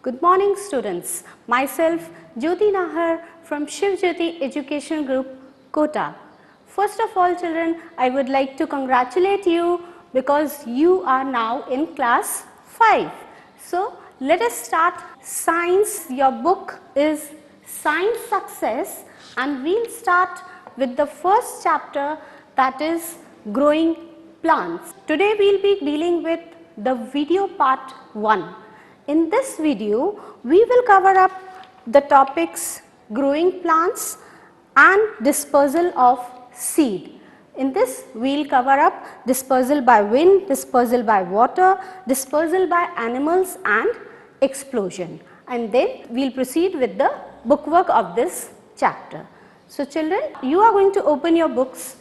Good morning students, myself Jyoti Nahar from Shiv Jyoti Education Group, Kota. First of all children, I would like to congratulate you because you are now in class 5. So let us start science. Your book is Science Success and we'll start with the first chapter, that is growing plants. Today we'll be dealing with the video part 1. In this video, we will cover up the topics growing plants and dispersal of seed. In this, we will cover up dispersal by wind, dispersal by water, dispersal by animals and explosion. And then we will proceed with the bookwork of this chapter. So children, you are going to open your books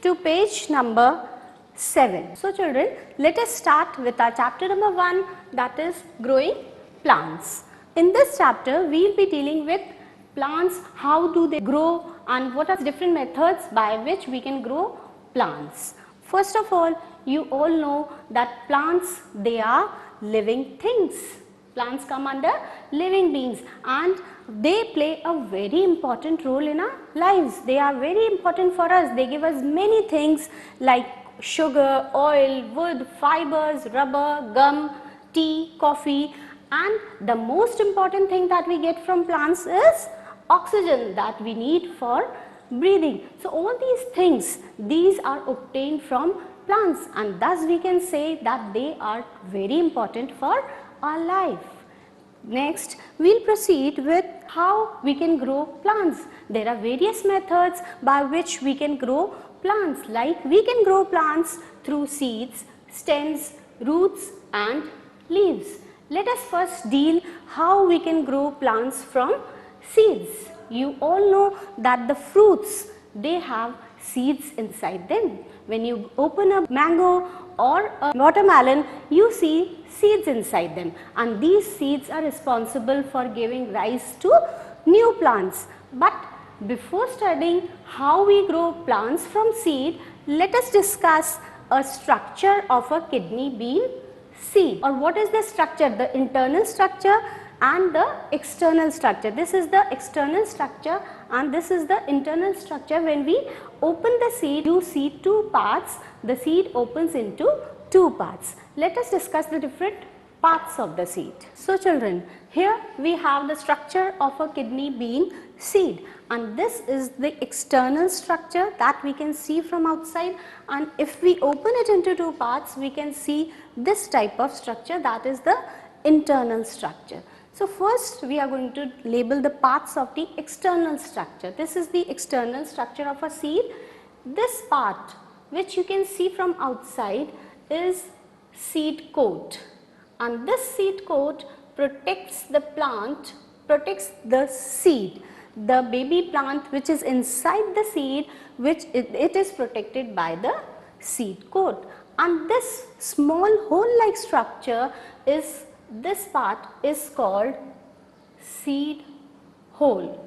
to page number 7. So children, let us start with our chapter number 1, that is growing plants. In this chapter, we will be dealing with plants, how do they grow and what are the different methods by which we can grow plants. First of all, you all know that plants, they are living things. Plants come under living beings and they play a very important role in our lives. They are very important for us. They give us many things like sugar, oil, wood, fibers, rubber, gum, tea, coffee, and the most important thing that we get from plants is oxygen that we need for breathing. So all these things, these are obtained from plants and thus we can say that they are very important for our life. Next, we will proceed with how we can grow plants. There are various methods by which we can grow plants, like we can grow plants through seeds, stems, roots and leaves. Let us first deal how we can grow plants from seeds. You all know that the fruits, they have seeds inside them. When you open a mango or a watermelon, you see seeds inside them and these seeds are responsible for giving rise to new plants. But before studying how we grow plants from seed, let us discuss a structure of a kidney bean seed. Or what is the structure? The internal structure and the external structure. This is the external structure and this is the internal structure. When we open the seed, you see two parts. The seed opens into two parts. Let us discuss the different parts of the seed. So children, here we have the structure of a kidney bean seed and this is the external structure that we can see from outside, and if we open it into two parts, we can see this type of structure, that is the internal structure. So first we are going to label the parts of the external structure. This is the external structure of a seed. This part which you can see from outside is seed coat and this seed coat protects the plant, protects the seed. The baby plant which is inside the seed, which it is protected by the seed coat, and this small hole like structure is, this part is called seed hole,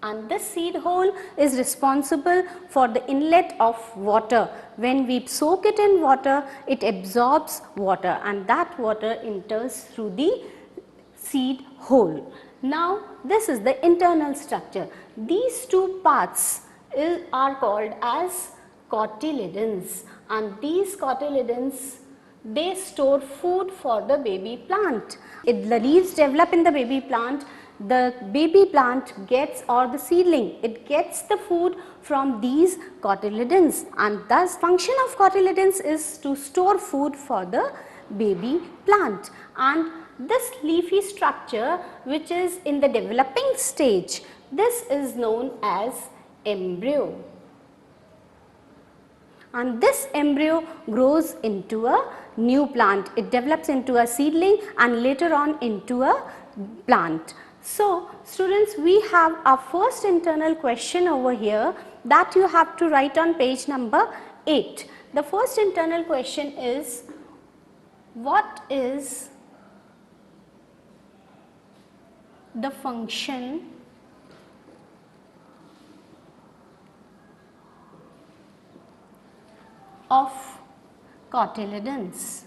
and this seed hole is responsible for the inlet of water. When we soak it in water, it absorbs water and that water enters through the seed hole. Now this is the internal structure. These two parts are called as cotyledons and these cotyledons, they store food for the baby plant. The leaves develop in the baby plant. The baby plant gets, or the seedling, it gets the food from these cotyledons and thus function of cotyledons is to store food for the baby plant. And this leafy structure which is in the developing stage, this is known as embryo. And this embryo grows into a new plant. It develops into a seedling and later on into a plant. So students, we have our first internal question over here that you have to write on page number 8. The first internal question is, what is the function of cotyledons?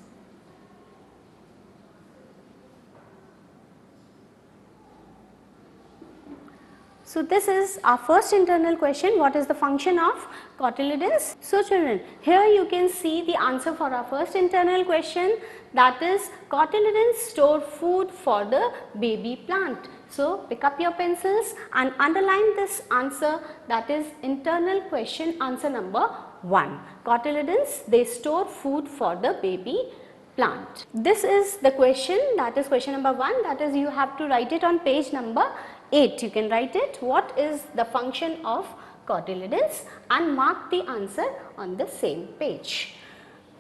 So this is our first internal question, what is the function of cotyledons? So children, here you can see the answer for our first internal question, that is cotyledons store food for the baby plant. So pick up your pencils and underline this answer, that is internal question answer number 1. Cotyledons, they store food for the baby plant. This is the question, that is question number 1, that is you have to write it on page number 8. You can write it, what is the function of cotyledons, and mark the answer on the same page.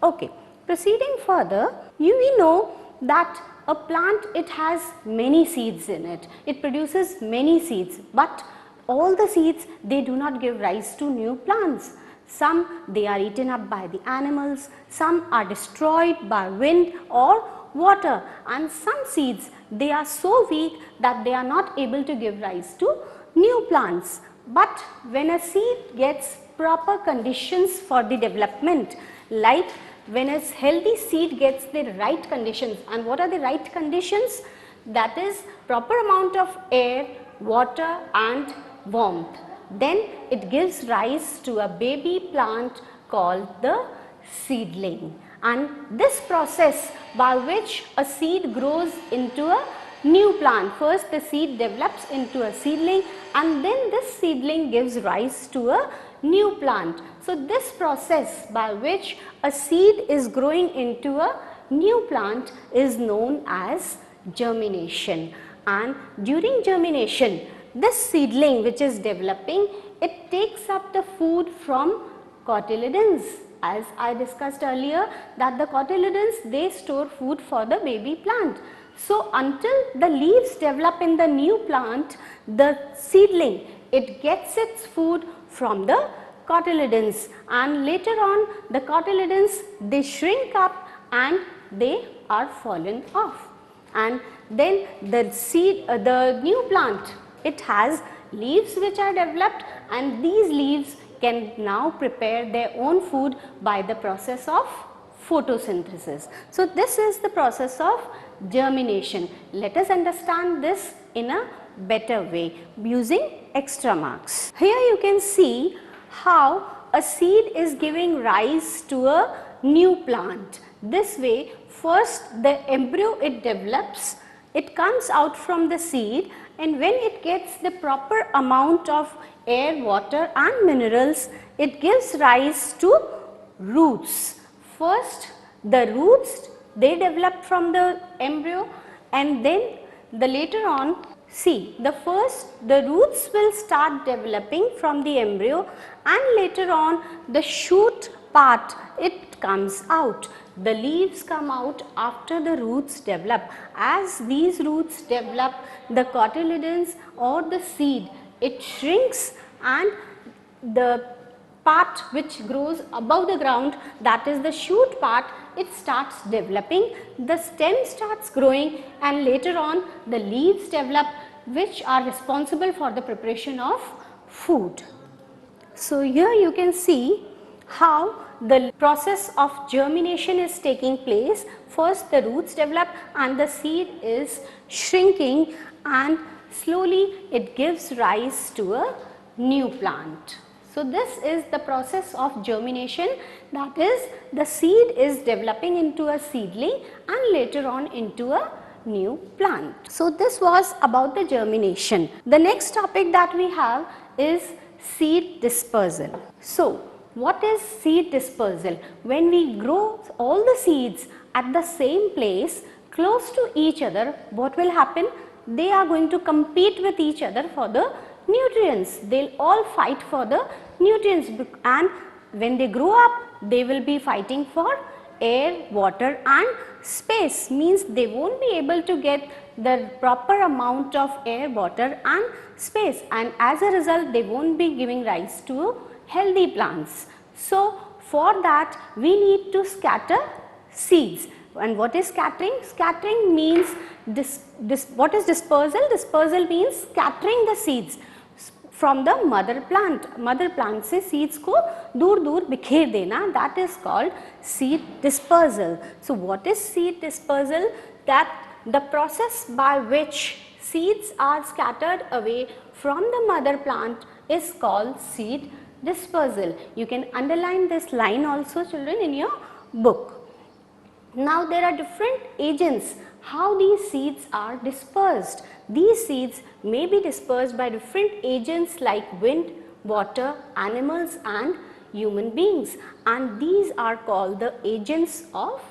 Okay, proceeding further, we know that a plant, it has many seeds in it. It produces many seeds, but all the seeds, they do not give rise to new plants. Some, they are eaten up by the animals, some are destroyed by wind or water, and some seeds, they are so weak that they are not able to give rise to new plants. But when a seed gets proper conditions for the development, like when a healthy seed gets the right conditions, and what are the right conditions? That is proper amount of air, water and warmth. Then it gives rise to a baby plant called the seedling. And this process by which a seed grows into a new plant, first the seed develops into a seedling and then this seedling gives rise to a new plant. So this process by which a seed is growing into a new plant is known as germination. And during germination, this seedling which is developing, it takes up the food from cotyledons. As I discussed earlier, that the cotyledons, they store food for the baby plant. So until the leaves develop in the new plant, the seedling, it gets its food from the cotyledons, and later on the cotyledons, they shrink up and they are fallen off. And then the seed, the new plant, it has leaves which are developed, and these leaves can now prepare their own food by the process of photosynthesis. So this is the process of germination. Let us understand this in a better way using extra marks. Here you can see how a seed is giving rise to a new plant. This way, first the embryo, it develops, it comes out from the seed, and when it gets the proper amount of air, water and minerals, it gives rise to roots. First the roots, they develop from the embryo, and then the later on, see, the roots will start developing from the embryo, and later on the shoot part, it comes out. The leaves come out after the roots develop. As these roots develop, the cotyledons or the seed, it shrinks, and the part which grows above the ground, that is the shoot part, it starts developing, the stem starts growing, and later on the leaves develop, which are responsible for the preparation of food. So here you can see how the process of germination is taking place. First the roots develop and the seed is shrinking, and slowly it gives rise to a new plant. So this is the process of germination, that is the seed is developing into a seedling and later on into a new plant. So this was about the germination. The next topic that we have is seed dispersal. So what is seed dispersal? When we grow all the seeds at the same place close to each other, what will happen? They are going to compete with each other for the nutrients. They'll all fight for the nutrients, and when they grow up, they will be fighting for air, water and space. Means they won't be able to get the proper amount of air, water and space, and as a result they won't be giving rise to healthy plants. So for that we need to scatter seeds. And what is scattering? Scattering means what is dispersal? Dispersal means scattering the seeds from the mother plant. Mother plant से seeds को दूर दूर बिखेर देना, that is called seed dispersal. So what is seed dispersal? That the process by which seeds are scattered away from the mother plant is called seed dispersal. You can underline this line also, children, in your book. Now there are different agents how these seeds are dispersed. These seeds may be dispersed by different agents like wind, water, animals and human beings, and these are called the agents of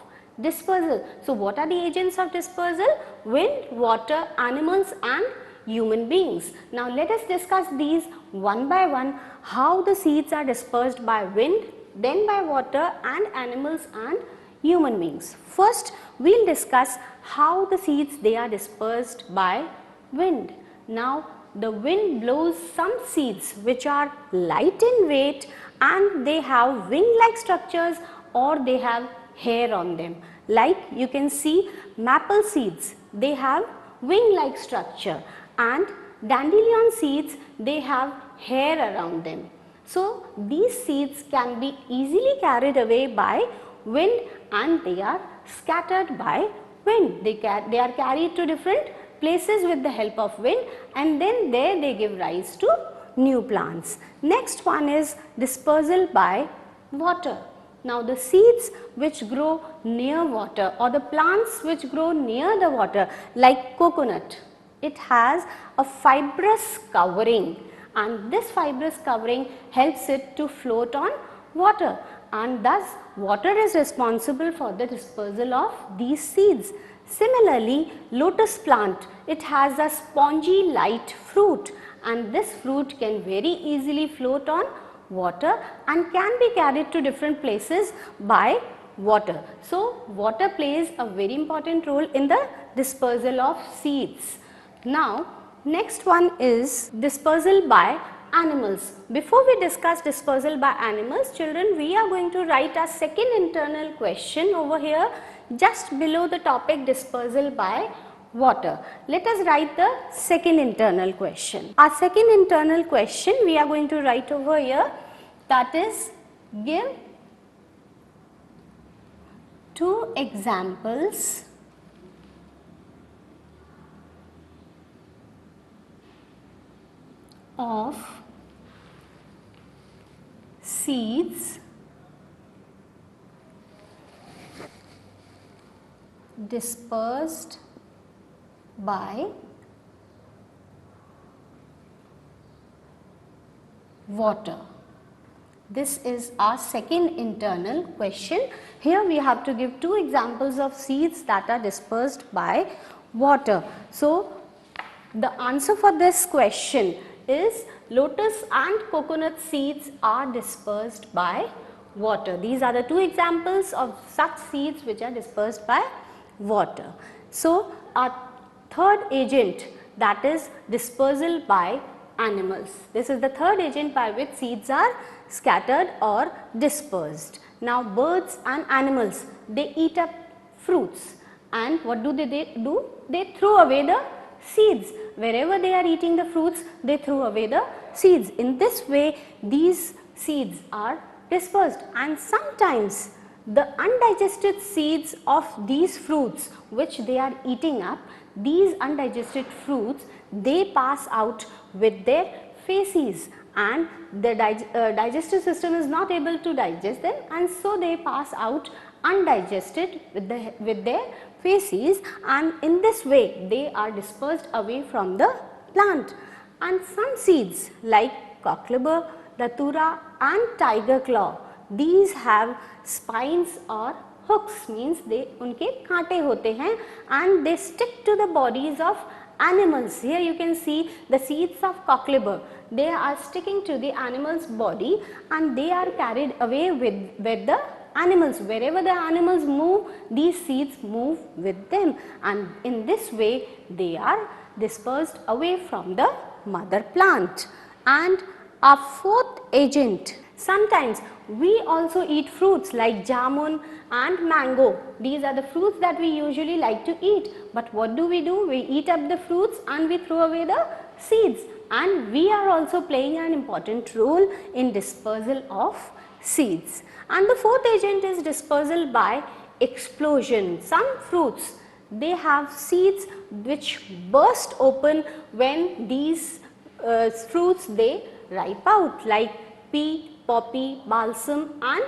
dispersal. So what are the agents of dispersal? Wind, water, animals and human beings. Now let us discuss these one by one, how the seeds are dispersed by wind, then by water and animals and human beings. First we will discuss how the seeds they are dispersed by wind. Now the wind blows some seeds which are light in weight and they have wing like structures or they have hair on them. Like you can see maple seeds, they have wing like structure, and dandelion seeds, they have hair around them. So these seeds can be easily carried away by wind and they are scattered by wind. They are carried to different places with the help of wind, and then there they give rise to new plants. Next one is dispersal by water. Now the seeds which grow near water or the plants which grow near the water, like coconut, it has a fibrous covering, and this fibrous covering helps it to float on water, and thus water is responsible for the dispersal of these seeds. Similarly, lotus plant, it has a spongy light fruit, and this fruit can very easily float on water and can be carried to different places by water. So water plays a very important role in the dispersal of seeds. Now next one is dispersal by animals. Before we discuss dispersal by animals, children, we are going to write our second internal question over here just below the topic dispersal by water. Let us write the second internal question. Our second internal question we are going to write over here, that is, give 2 examples of seeds dispersed by water. This is our second internal question. Here we have to give 2 examples of seeds that are dispersed by water. So the answer for this question is lotus and coconut seeds are dispersed by water. These are the 2 examples of such seeds which are dispersed by water. So our third agent, that is dispersal by animals. This is the third agent by which seeds are scattered or dispersed. Now birds and animals, they eat up fruits, and what do they do? They throw away the seeds. Wherever they are eating the fruits, they throw away the seeds. In this way these seeds are dispersed, and sometimes the undigested seeds of these fruits which they are eating up, these undigested fruits, they pass out with their faeces, and the digestive system is not able to digest them, and so they pass out undigested with their faeces, and in this way they are dispersed away from the plant. And some seeds like cockleber, datura and tiger claw, these have spines or hooks, means they unke kaante hote hain and they stick to the bodies of animals. Here you can see the seeds of cockleber, they are sticking to the animal's body and they are carried away with the animals. Wherever the animals move, these seeds move with them, and in this way they are dispersed away from the mother plant. And our fourth agent, sometimes we also eat fruits like jamun and mango. These are the fruits that we usually like to eat, but what do? We eat up the fruits and we throw away the seeds, and we are also playing an important role in dispersal of seeds. And the fourth agent is dispersal by explosion. Some fruits, they have seeds which burst open when these fruits they ripe out, like pea, poppy, balsam and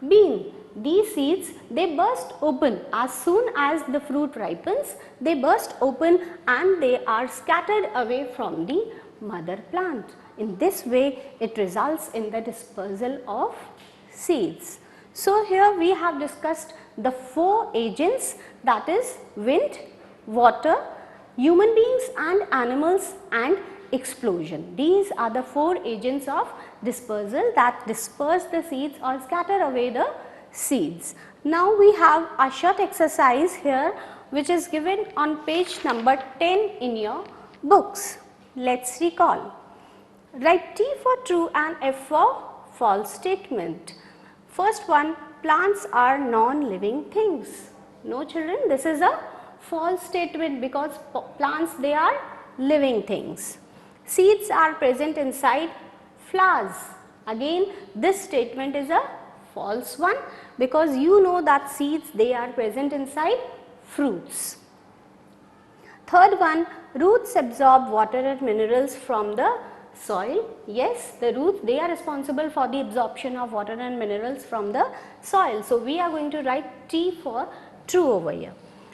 bean. These seeds they burst open as soon as the fruit ripens, they burst open and they are scattered away from the mother plant. In this way it results in the dispersal of seeds. So here we have discussed the 4 agents, that is wind, water, human beings and animals and explosion. These are the 4 agents of dispersal that disperse the seeds or scatter away the seeds. Now we have a short exercise here which is given on page number 10 in your books. Let's recall. Write T for true and F for false statement. First one, plants are non-living things. No children, this is a false statement because plants they are living things. Seeds are present inside flowers. Again this statement is a false one because you know that seeds they are present inside fruits. Third one, roots absorb water and minerals from the soil. Yes, the roots they are responsible for the absorption of water and minerals from the soil. So we are going to write T for true over here.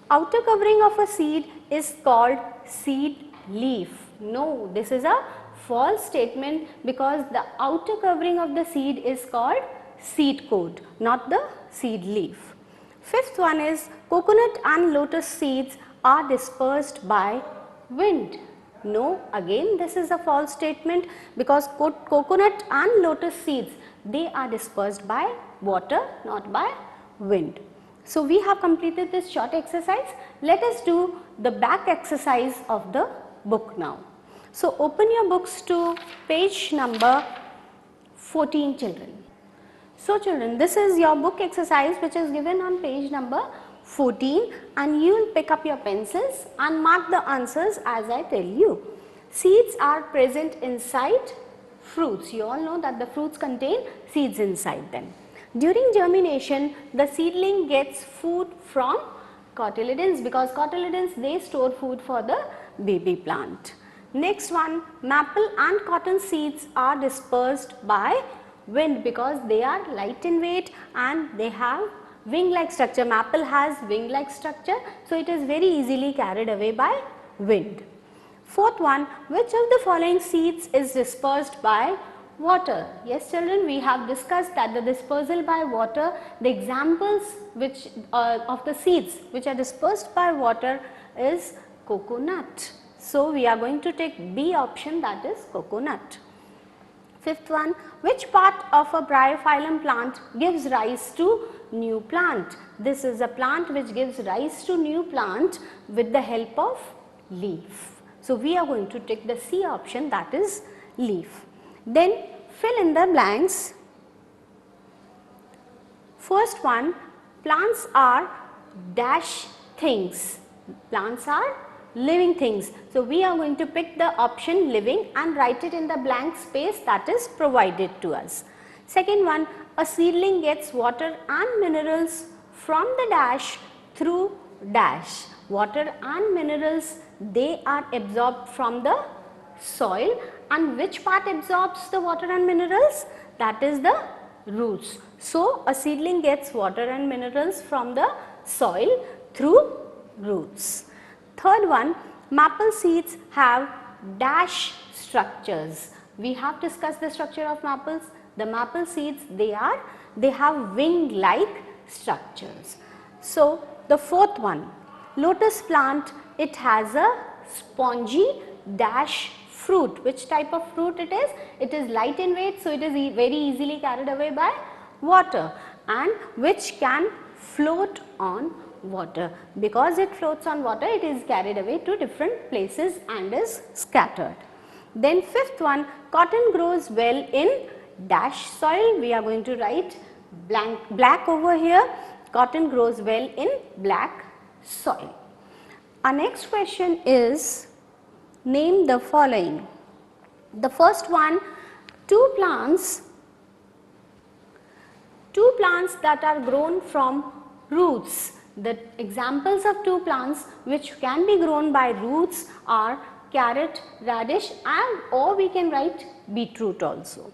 Outer covering of a seed is called seed leaf. No, this is a false statement because the outer covering of the seed is called seed coat, not the seed leaf. Fifth one is coconut and lotus seeds are dispersed by wind. No, again this is a false statement because coconut and lotus seeds they are dispersed by water, not by wind. So we have completed this short exercise. Let us do the back exercise of the book now. So open your books to page number 14 children. So children, this is your book exercise which is given on page number 14 and you will pick up your pencils and mark the answers as I tell you. Seeds are present inside fruits. You all know that the fruits contain seeds inside them. During germination, the seedling gets food from cotyledons because cotyledons they store food for the baby plant. Next one, maple and cotton seeds are dispersed by wind because they are light in weight and they have wing like structure. Maple has wing like structure, so it is very easily carried away by wind. Fourth one, which of the following seeds is dispersed by water? Yes children, we have discussed that the dispersal by water, the examples which of the seeds which are dispersed by water is coconut. So we are going to take B option, that is coconut. Fifth one, which part of a bryophyllum plant gives rise to new plant? This is a plant which gives rise to new plant with the help of leaf. So we are going to take the C option, that is leaf. Then fill in the blanks. First one, plants are dash things. Plants are living things. So we are going to pick the option living and write it in the blank space that is provided to us. Second one, a seedling gets water and minerals from the dash through dash. Water and minerals they are absorbed from the soil, and which part absorbs the water and minerals? That is the roots. So a seedling gets water and minerals from the soil through roots. Third one, maple seeds have dash structures. We have discussed the structure of maples. The maple seeds they have wing like structures. So the fourth one, lotus plant, it has a spongy dash fruit. Which type of fruit it is? It is light in weight, so it is very easily carried away by water, and which can float on water. Because it floats on water, it is carried away to different places and is scattered. Then fifth one, cotton grows well in dash soil. We are going to write black over here. Cotton grows well in black soil. Our next question is, name the following. The first one, two plants that are grown from roots. The examples of two plants which can be grown by roots are carrot, radish, and or we can write beetroot also.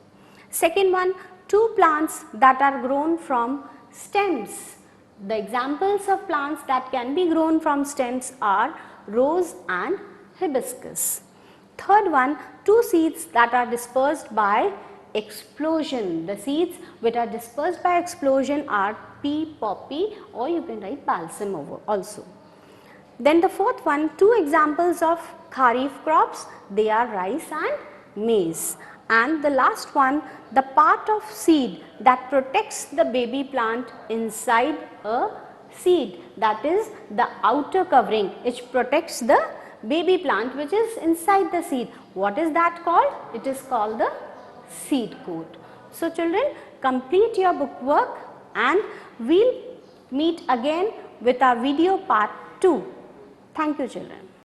Second one, two plants that are grown from stems. The examples of plants that can be grown from stems are rose and hibiscus. Third one, two seeds that are dispersed by explosion. The seeds which are dispersed by explosion are pea, poppy, or you can write balsam over also. Then the fourth one, two examples of kharif crops, they are rice and maize. And the last one, the part of seed that protects the baby plant inside a seed, that is the outer covering which protects the baby plant which is inside the seed. What is that called? It is called the seed coat. So children, complete your book work and we'll meet again with our video part 2. Thank you children.